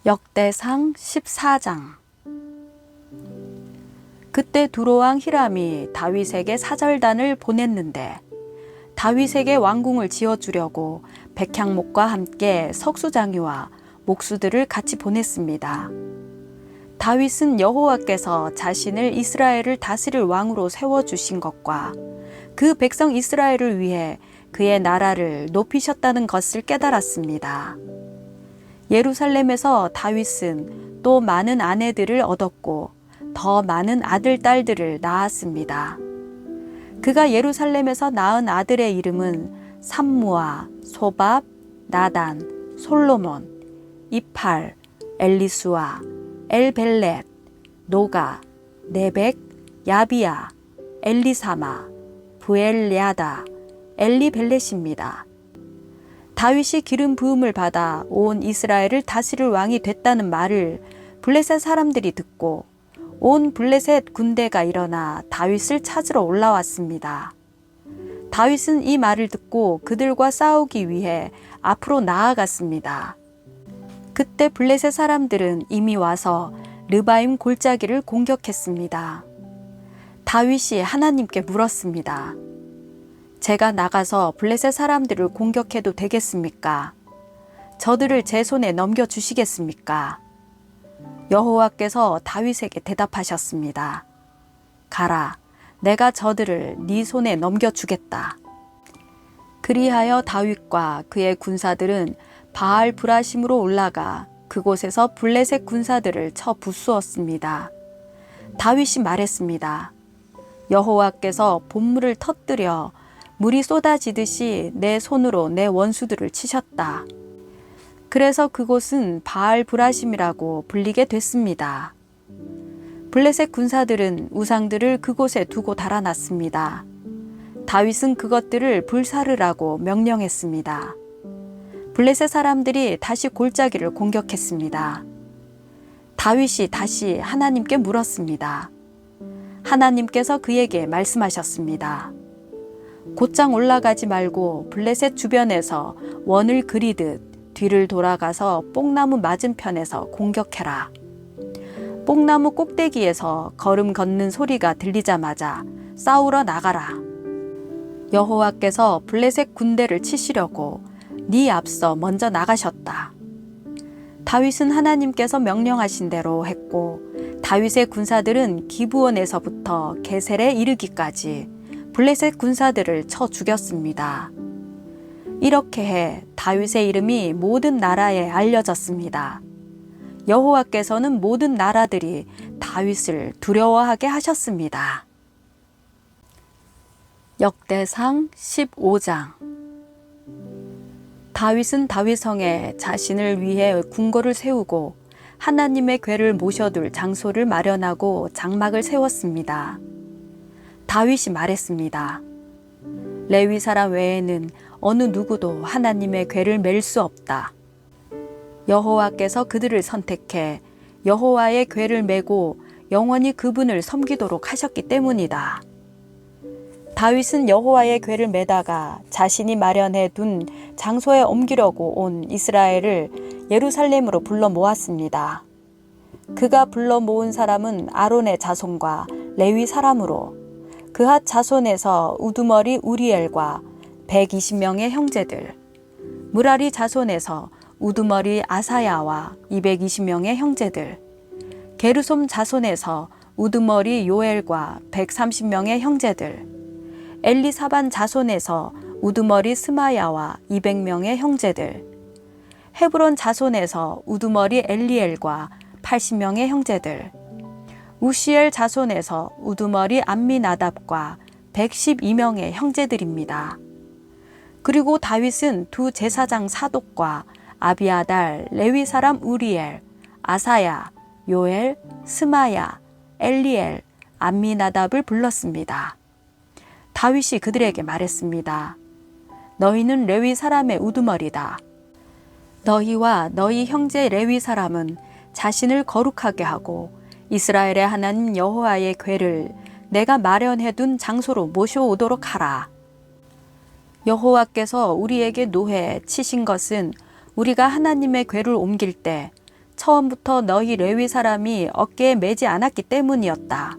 역대상 14장. 그때 두로왕 히람이 다윗에게 사절단을 보냈는데 다윗에게 왕궁을 지어주려고 백향목과 함께 석수장유와 목수들을 같이 보냈습니다. 다윗은 여호와께서 자신을 이스라엘을 다스릴 왕으로 세워주신 것과 그 백성 이스라엘을 위해 그의 나라를 높이셨다는 것을 깨달았습니다. 예루살렘에서 다윗은 또 많은 아내들을 얻었고 더 많은 아들, 딸들을 낳았습니다. 그가 예루살렘에서 낳은 아들의 이름은 삼무아, 소밥, 나단, 솔로몬, 이팔, 엘리수아, 엘벨렛, 노가, 네벡, 야비야, 엘리사마, 부엘랴다, 엘리벨렛입니다. 다윗이 기름 부음을 받아 온 이스라엘을 다스릴 왕이 됐다는 말을 블레셋 사람들이 듣고 온 블레셋 군대가 일어나 다윗을 찾으러 올라왔습니다. 다윗은 이 말을 듣고 그들과 싸우기 위해 앞으로 나아갔습니다. 그때 블레셋 사람들은 이미 와서 르바임 골짜기를 공격했습니다. 다윗이 하나님께 물었습니다. 제가 나가서 블레셋 사람들을 공격해도 되겠습니까? 저들을 제 손에 넘겨주시겠습니까? 여호와께서 다윗에게 대답하셨습니다. 가라, 내가 저들을 네 손에 넘겨주겠다. 그리하여 다윗과 그의 군사들은 바알 브라심으로 올라가 그곳에서 블레셋 군사들을 쳐 부수었습니다. 다윗이 말했습니다. 여호와께서 본물을 터뜨려 물이 쏟아지듯이 내 손으로 내 원수들을 치셨다. 그래서 그곳은 바알 브라심이라고 불리게 됐습니다. 블레셋 군사들은 우상들을 그곳에 두고 달아났습니다. 다윗은 그것들을 불사르라고 명령했습니다. 블레셋 사람들이 다시 골짜기를 공격했습니다. 다윗이 다시 하나님께 물었습니다. 하나님께서 그에게 말씀하셨습니다. 곧장 올라가지 말고 블레셋 주변에서 원을 그리듯 뒤를 돌아가서 뽕나무 맞은편에서 공격해라. 뽕나무 꼭대기에서 걸음 걷는 소리가 들리자마자 싸우러 나가라. 여호와께서 블레셋 군대를 치시려고 네 앞서 먼저 나가셨다. 다윗은 하나님께서 명령하신 대로 했고 다윗의 군사들은 기브온에서부터 게셀에 이르기까지 블레셋 군사들을 쳐 죽였습니다. 이렇게 해 다윗의 이름이 모든 나라에 알려졌습니다. 여호와께서는 모든 나라들이 다윗을 두려워하게 하셨습니다. 역대상 15장. 다윗은 다윗성에 자신을 위해 궁궐을 세우고 하나님의 궤를 모셔둘 장소를 마련하고 장막을 세웠습니다. 다윗이 말했습니다. 레위 사람 외에는 어느 누구도 하나님의 궤를 맬 수 없다. 여호와께서 그들을 선택해 여호와의 궤를 메고 영원히 그분을 섬기도록 하셨기 때문이다. 다윗은 여호와의 궤를 메다가 자신이 마련해 둔 장소에 옮기려고 온 이스라엘을 예루살렘으로 불러 모았습니다. 그가 불러 모은 사람은 아론의 자손과 레위 사람으로 그핫 자손에서 우두머리 우리엘과 120명의 형제들, 무라리 자손에서 우두머리 아사야와 220명의 형제들, 게르솜 자손에서 우두머리 요엘과 130명의 형제들, 엘리사반 자손에서 우두머리 스마야와 200명의 형제들, 헤브론 자손에서 우두머리 엘리엘과 80명의 형제들, 우시엘 자손에서 우두머리 암미나답과 112명의 형제들입니다. 그리고 다윗은 두 제사장 사독과 아비아달, 레위 사람 우리엘, 아사야, 요엘, 스마야, 엘리엘, 암미나답을 불렀습니다. 다윗이 그들에게 말했습니다. 너희는 레위 사람의 우두머리다. 너희와 너희 형제 레위 사람은 자신을 거룩하게 하고 이스라엘의 하나님 여호와의 궤를 내가 마련해둔 장소로 모셔오도록 하라. 여호와께서 우리에게 노해 치신 것은 우리가 하나님의 궤를 옮길 때 처음부터 너희 레위 사람이 어깨에 매지 않았기 때문이었다.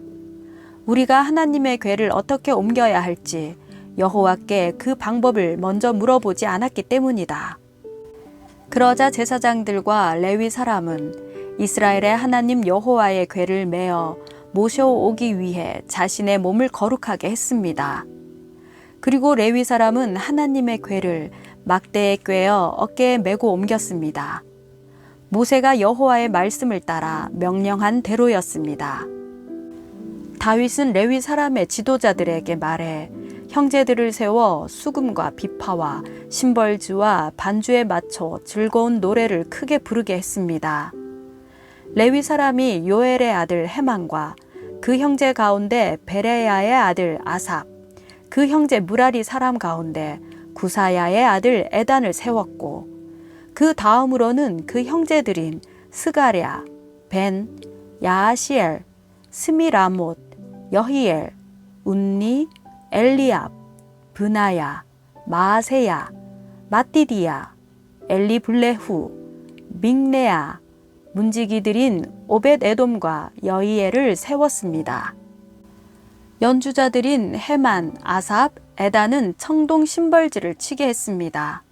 우리가 하나님의 궤를 어떻게 옮겨야 할지 여호와께 그 방법을 먼저 물어보지 않았기 때문이다. 그러자 제사장들과 레위 사람은 이스라엘의 하나님 여호와의 궤를 메어 모셔오기 위해 자신의 몸을 거룩하게 했습니다. 그리고 레위 사람은 하나님의 궤를 막대에 꿰어 어깨에 메고 옮겼습니다. 모세가 여호와의 말씀을 따라 명령한 대로였습니다. 다윗은 레위 사람의 지도자들에게 말해 형제들을 세워 수금과 비파와 심벌주와 반주에 맞춰 즐거운 노래를 크게 부르게 했습니다. 레위 사람이 요엘의 아들 헤만과 그 형제 가운데 베레야의 아들 아삽, 그 형제 무라리 사람 가운데 구사야의 아들 에단을 세웠고 그 다음으로는 그 형제들인 스가랴, 벤, 야하시엘, 스미라못, 여히엘, 운니, 엘리압, 브나야, 마아세야, 마띠디야, 엘리블레후, 믹네야, 문지기들인 오벳에돔과 여히엘을 세웠습니다. 연주자들인 헤만, 아삽, 에단은 청동 심벌지를 치게 했습니다.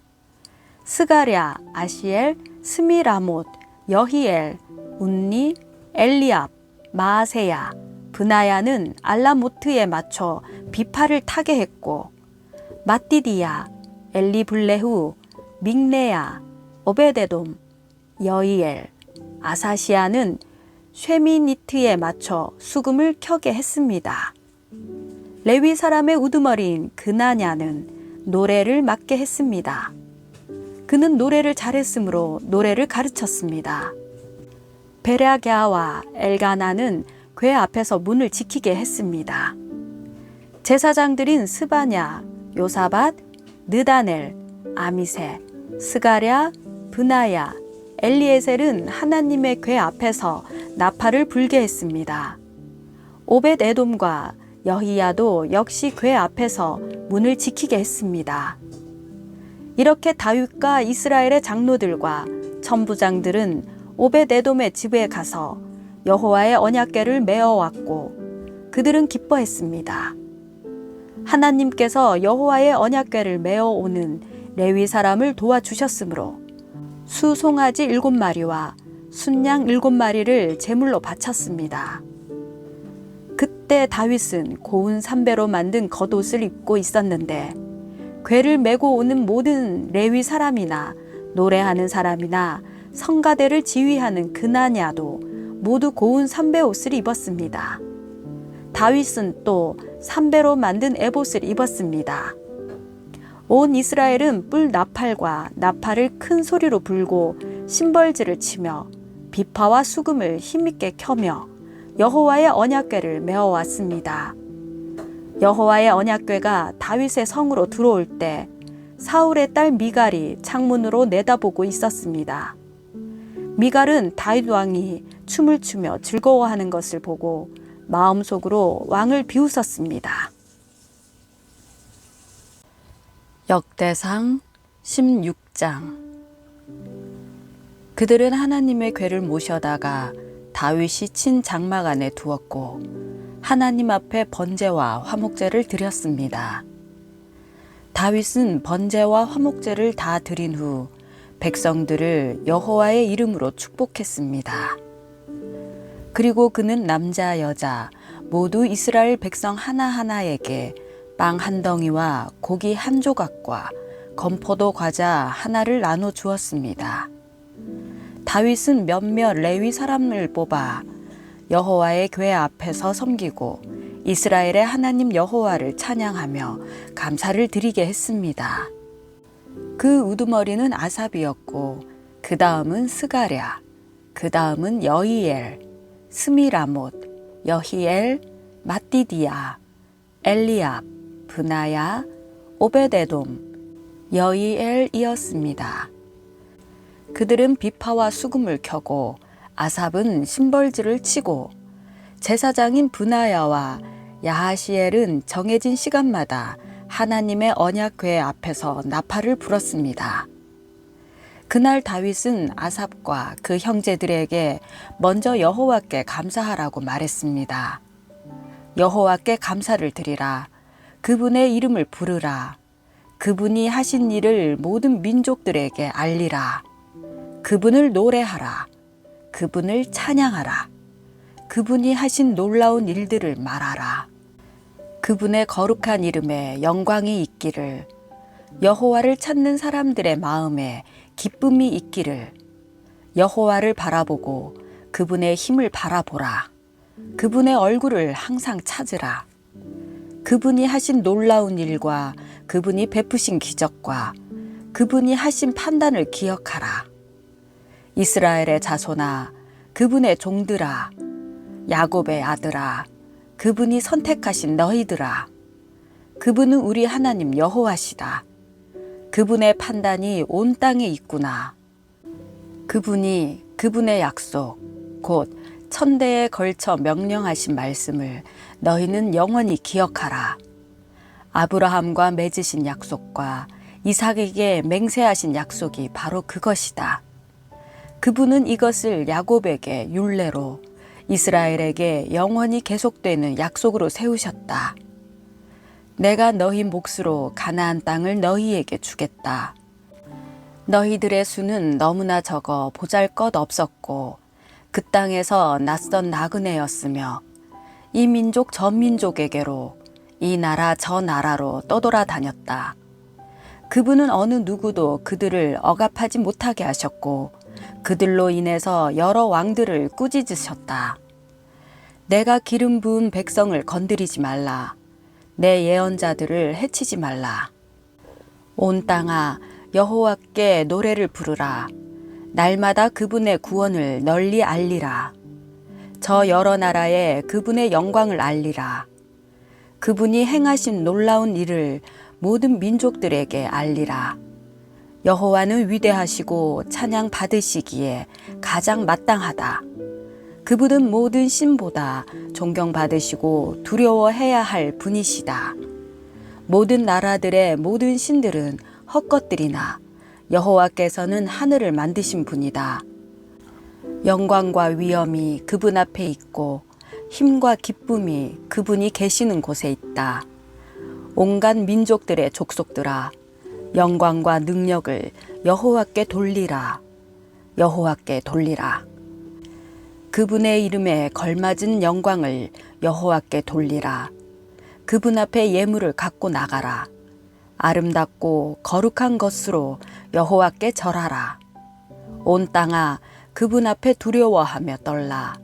스가랴, 아시엘, 스미라못, 여히엘, 운니, 엘리압, 마아세야, 브나야는 알라모트에 맞춰 비파를 타게 했고 마띠디야, 엘리블레후, 믹네야, 오베데돔, 여히엘, 아사시아는 쉐미니트에 맞춰 수금을 켜게 했습니다. 레위 사람의 우두머리인 그나냐는 노래를 맡게 했습니다. 그는 노래를 잘했으므로 노래를 가르쳤습니다. 베랴갸와 엘가나는 궤 앞에서 문을 지키게 했습니다. 제사장들인 스바냐, 요사밧, 느다넬, 아미세, 스가랴, 브나야, 엘리에셀은 하나님의 궤 앞에서 나팔을 불게 했습니다. 오벳에돔과 여히야도 역시 궤 앞에서 문을 지키게 했습니다. 이렇게 다윗과 이스라엘의 장로들과 천부장들은 오벳에돔의 집에 가서 여호와의 언약궤를 메어왔고 그들은 기뻐했습니다. 하나님께서 여호와의 언약궤를 메어오는 레위 사람을 도와주셨으므로 수송아지 7마리와 순양 7마리를 제물로 바쳤습니다. 그때 다윗은 고운 삼배로 만든 겉옷을 입고 있었는데 궤를 메고 오는 모든 레위 사람이나 노래하는 사람이나 성가대를 지휘하는 그나냐도 모두 고운 삼배 옷을 입었습니다. 다윗은 또 삼배로 만든 에봇을 입었습니다. 온 이스라엘은 뿔 나팔과 나팔을 큰 소리로 불고 심벌지를 치며 비파와 수금을 힘있게 켜며 여호와의 언약궤를 메어왔습니다. 여호와의 언약궤가 다윗의 성으로 들어올 때 사울의 딸 미갈이 창문으로 내다보고 있었습니다. 미갈은 다윗 왕이 춤을 추며 즐거워하는 것을 보고 마음속으로 왕을 비웃었습니다. 역대상 16장. 그들은 하나님의 궤를 모셔다가 다윗이 친 장막 안에 두었고 하나님 앞에 번제와 화목제를 드렸습니다. 다윗은 번제와 화목제를 다 드린 후 백성들을 여호와의 이름으로 축복했습니다. 그리고 그는 남자 여자 모두 이스라엘 백성 하나하나에게 빵 한 덩이와 고기 한 조각과 건포도 과자 하나를 나눠 주었습니다. 다윗은 몇몇 레위 사람을 뽑아 여호와의 궤 앞에서 섬기고 이스라엘의 하나님 여호와를 찬양하며 감사를 드리게 했습니다. 그 우두머리는 아삽이었고 그 다음은 스가랴, 그 다음은 여히엘, 스미라못, 여히엘, 마띠디야, 엘리압, 브나야, 오벳에돔, 여히엘이었습니다. 그들은 비파와 수금을 켜고 아삽은 심벌지를 치고 제사장인 브나야와 야하시엘은 정해진 시간마다 하나님의 언약궤 앞에서 나팔을 불었습니다. 그날 다윗은 아삽과 그 형제들에게 먼저 여호와께 감사하라고 말했습니다. 여호와께 감사를 드리라. 그분의 이름을 부르라. 그분이 하신 일을 모든 민족들에게 알리라. 그분을 노래하라. 그분을 찬양하라. 그분이 하신 놀라운 일들을 말하라. 그분의 거룩한 이름에 영광이 있기를, 여호와를 찾는 사람들의 마음에 기쁨이 있기를, 여호와를 바라보고 그분의 힘을 바라보라. 그분의 얼굴을 항상 찾으라. 그분이 하신 놀라운 일과 그분이 베푸신 기적과 그분이 하신 판단을 기억하라. 이스라엘의 자손아, 그분의 종들아, 야곱의 아들아, 그분이 선택하신 너희들아. 그분은 우리 하나님 여호와시다. 그분의 판단이 온 땅에 있구나. 그분이 그분의 약속, 곧 천대에 걸쳐 명령하신 말씀을 너희는 영원히 기억하라. 아브라함과 맺으신 약속과 이삭에게 맹세하신 약속이 바로 그것이다. 그분은 이것을 야곱에게 율례로, 이스라엘에게 영원히 계속되는 약속으로 세우셨다. 내가 너희 몫으로 가나안 땅을 너희에게 주겠다. 너희들의 수는 너무나 적어 보잘것없었고 그 땅에서 낯선 나그네였으며 이 민족 저 민족에게로, 이 나라 저 나라로 떠돌아다녔다. 그분은 어느 누구도 그들을 억압하지 못하게 하셨고 그들로 인해서 여러 왕들을 꾸짖으셨다. 내가 기름 부은 백성을 건드리지 말라. 내 예언자들을 해치지 말라. 온 땅아, 여호와께 노래를 부르라. 날마다 그분의 구원을 널리 알리라. 저 여러 나라에 그분의 영광을 알리라. 그분이 행하신 놀라운 일을 모든 민족들에게 알리라. 여호와는 위대하시고 찬양 받으시기에 가장 마땅하다. 그분은 모든 신보다 존경받으시고 두려워해야 할 분이시다. 모든 나라들의 모든 신들은 헛것들이나 여호와께서는 하늘을 만드신 분이다. 영광과 위엄이 그분 앞에 있고 힘과 기쁨이 그분이 계시는 곳에 있다. 온갖 민족들의 족속들아, 영광과 능력을 여호와께 돌리라. 여호와께 돌리라. 그분의 이름에 걸맞은 영광을 여호와께 돌리라. 그분 앞에 예물을 갖고 나가라. 아름답고 거룩한 것으로 여호와께 절하라. 온 땅아, 그분 앞에 두려워하며 떨라.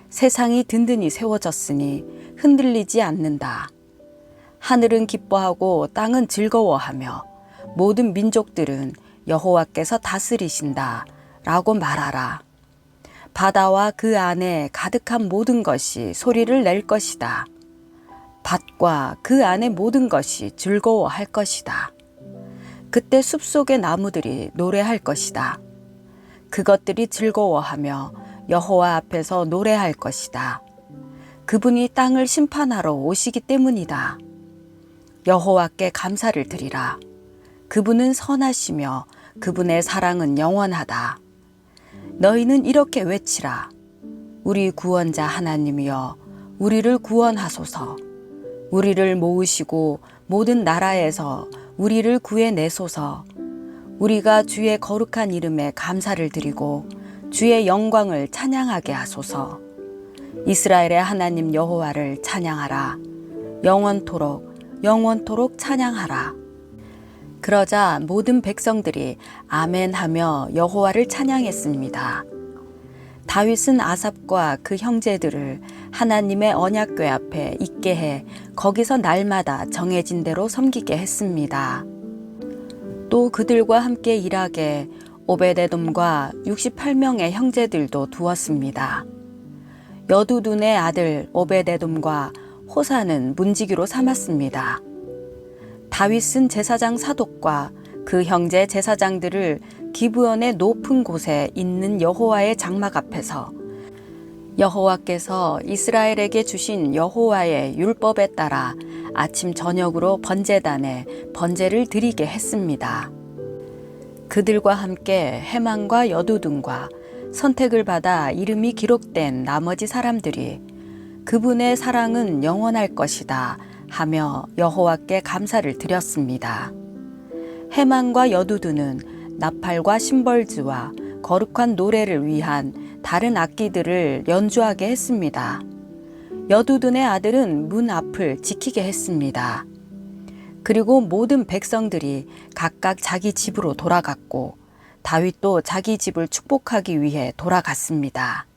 세상이 든든히 세워졌으니 흔들리지 않는다. 하늘은 기뻐하고 땅은 즐거워하며 모든 민족들은 여호와께서 다스리신다 라고 말하라. 바다와 그 안에 가득한 모든 것이 소리를 낼 것이다. 밭과 그 안에 모든 것이 즐거워할 것이다. 그때 숲속의 나무들이 노래할 것이다. 그것들이 즐거워하며 여호와 앞에서 노래할 것이다. 그분이 땅을 심판하러 오시기 때문이다. 여호와께 감사를 드리라. 그분은 선하시며 그분의 사랑은 영원하다. 너희는 이렇게 외치라. 우리 구원자 하나님이여, 우리를 구원하소서. 우리를 모으시고 모든 나라에서 우리를 구해내소서. 우리가 주의 거룩한 이름에 감사를 드리고 주의 영광을 찬양하게 하소서. 이스라엘의 하나님 여호와를 찬양하라. 영원토록 영원토록 찬양하라. 그러자 모든 백성들이 아멘하며 여호와를 찬양했습니다. 다윗은 아삽과 그 형제들을 하나님의 언약궤 앞에 있게 해 거기서 날마다 정해진 대로 섬기게 했습니다. 또 그들과 함께 일하게 오베데돔과 68명의 형제들도 두었습니다. 여두둔의 아들 오베데돔과 호사는 문지기로 삼았습니다. 다윗은 제사장 사독과 그 형제 제사장들을 기브온의 높은 곳에 있는 여호와의 장막 앞에서 여호와께서 이스라엘에게 주신 여호와의 율법에 따라 아침 저녁으로 번제단에 번제를 드리게 했습니다. 그들과 함께 해만과 여두둔과 선택을 받아 이름이 기록된 나머지 사람들이 그분의 사랑은 영원할 것이다 하며 여호와께 감사를 드렸습니다. 해만과 여두둔은 나팔과 심벌즈와 거룩한 노래를 위한 다른 악기들을 연주하게 했습니다. 여두둔의 아들은 문 앞을 지키게 했습니다. 그리고 모든 백성들이 각각 자기 집으로 돌아갔고 다윗도 자기 집을 축복하기 위해 돌아갔습니다.